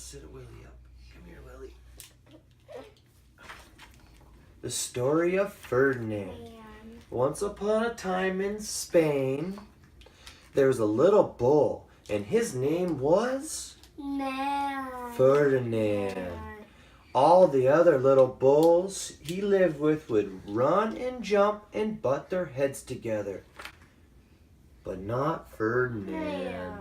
sit Willie up. Come here, Willie. The story of Ferdinand. Once upon a time in Spain, there was a little bull, and his name was Ferdinand. All the other little bulls he lived with would run and jump and butt their heads together. But not Ferdinand.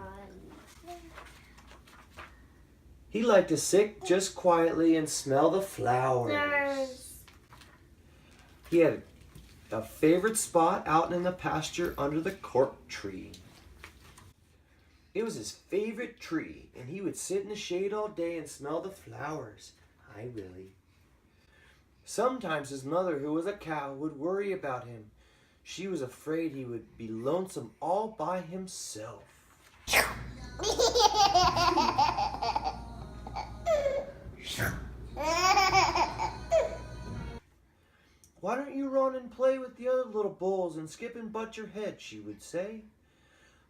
He liked to sit just quietly and smell the flowers. He had a favorite spot out in the pasture under the cork tree. It was his favorite tree, and he would sit in the shade all day and smell the flowers. Hi, Willie. Sometimes his mother, who was a cow, would worry about him. She was afraid he would be lonesome all by himself. Why don't you run and play with the other little bulls and skip and butt your head, she would say.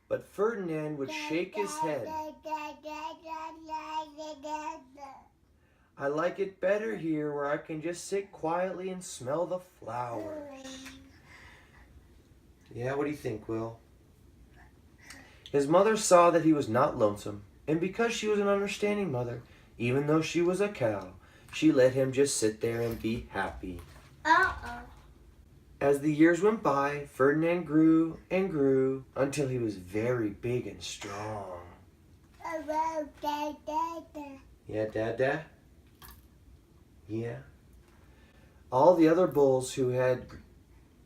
But Ferdinand would shake his head. I like it better here where I can just sit quietly and smell the flowers. Yeah, what do you think, Will? His mother saw that he was not lonesome, and because she was an understanding mother, even though she was a cow, she let him just sit there and be happy. As the years went by, Ferdinand grew and grew until he was very big and strong. Yeah, Dada? Yeah. All the other bulls who had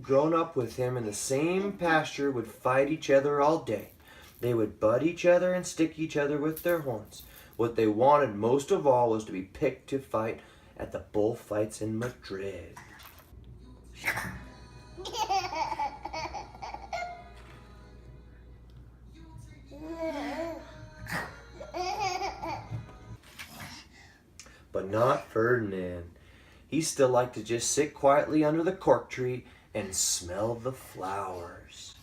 grown up with him in the same pasture would fight each other all day. They would butt each other and stick each other with their horns. What they wanted most of all was to be picked to fight at the bullfights in Madrid. But not Ferdinand. He still liked to just sit quietly under the cork tree and smell the flowers.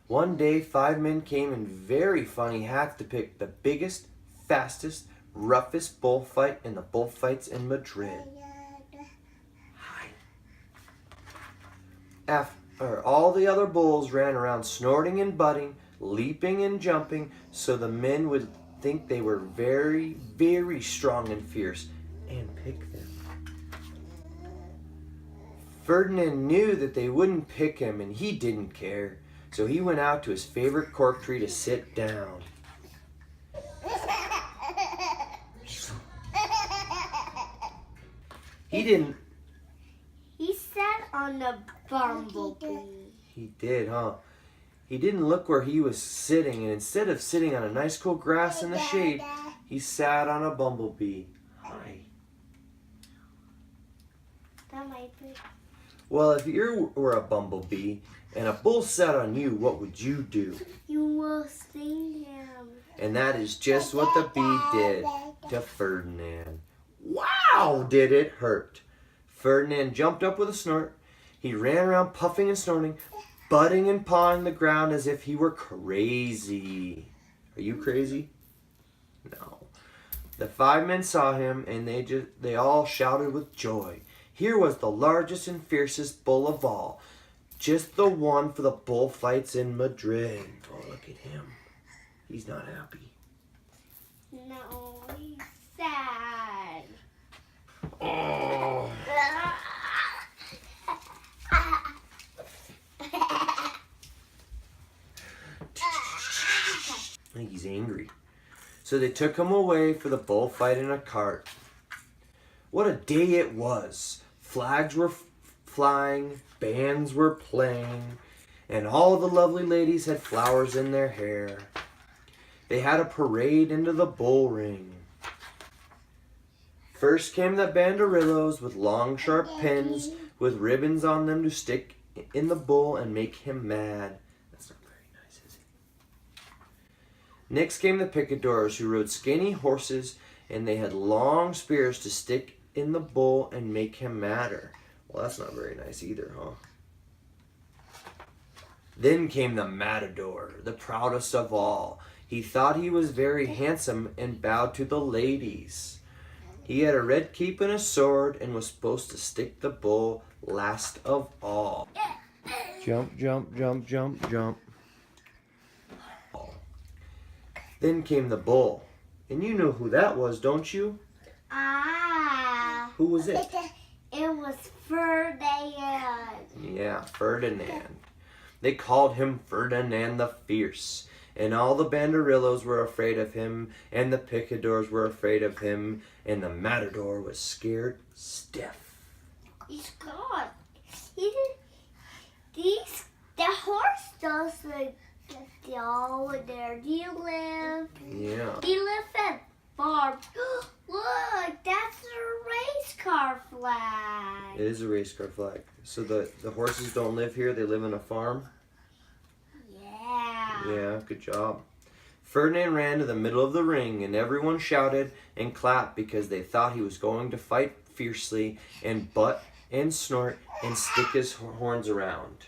One day, 5 men came in very funny hats to pick the biggest, fastest, roughest bullfight in the bullfights in Madrid. After all the other bulls ran around snorting and butting, leaping and jumping, so the men would think they were very, very strong and fierce and pick them. Ferdinand knew that they wouldn't pick him, and he didn't care. So he went out to his favorite cork tree to sit down. He sat on the bumblebee. He did, huh? He didn't look where he was sitting, and instead of sitting on a nice cool grass in the shade, he sat on a bumblebee. Hi. That might be. Well, if you were a bumblebee and a bull sat on you, what would you do? You will sting him. And that is just what the bee did to Ferdinand. Wow, did it hurt. Ferdinand jumped up with a snort. He ran around puffing and snorting, butting and pawing the ground as if he were crazy. Are you crazy? No. The 5 men saw him, and they all shouted with joy. Here was the largest and fiercest bull of all. Just the one for the bullfights in Madrid. Oh, look at him. He's not happy. No, he's sad. Oh. I think he's angry. So they took him away for the bullfight in a cart. What a day it was. Flags were flying, bands were playing, and all the lovely ladies had flowers in their hair. They had a parade into the bull ring. First came the banderillos with long sharp pins with ribbons on them to stick in the bull and make him mad. That's not very nice, is it? Next came the picadors who rode skinny horses, and they had long spears to stick in the bull and make him madder. Well, that's not very nice either, huh? Then came the matador, the proudest of all. He thought he was very handsome and bowed to the ladies. He had a red cape and a sword and was supposed to stick the bull last of all. Jump, jump, jump, jump, jump. Then came the bull. And you know who that was, don't you? Ah. Who was it? It was Ferdinand. Yeah, Ferdinand. They called him Ferdinand the Fierce. And all the banderillos were afraid of him, and the picadors were afraid of him, and the matador was scared stiff. He's gone. The horse doesn't get over there. Do you live? Yeah. Do you live at farm? Look, that's a race car flag. It is a race car flag. So the horses don't live here, they live in a farm? Yeah. Yeah, good job. Ferdinand ran to the middle of the ring, and everyone shouted and clapped because they thought he was going to fight fiercely and butt and snort and stick his horns around.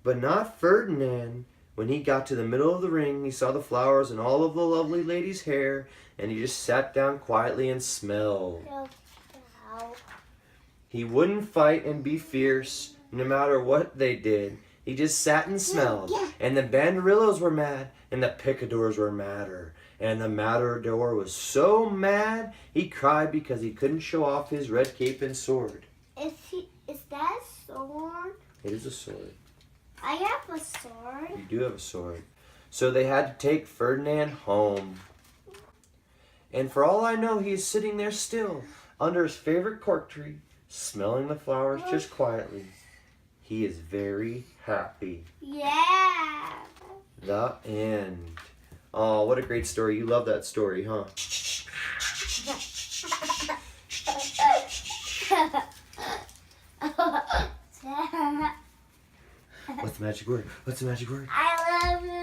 But not Ferdinand. When he got to the middle of the ring, he saw the flowers and all of the lovely lady's hair, and he just sat down quietly and smelled. He wouldn't fight and be fierce, no matter what they did. He just sat and smelled, and the banderillos were mad, and the picadors were madder. And the matador was so mad, he cried because he couldn't show off his red cape and sword. Is that a sword? It is a sword. I have a sword. You do have a sword. So they had to take Ferdinand home. And for all I know, he is sitting there still, under his favorite cork tree, smelling the flowers just quietly. He is very happy. Yeah. The end. Oh, what a great story. You love that story, huh? What's the magic word? What's the magic word? I love you.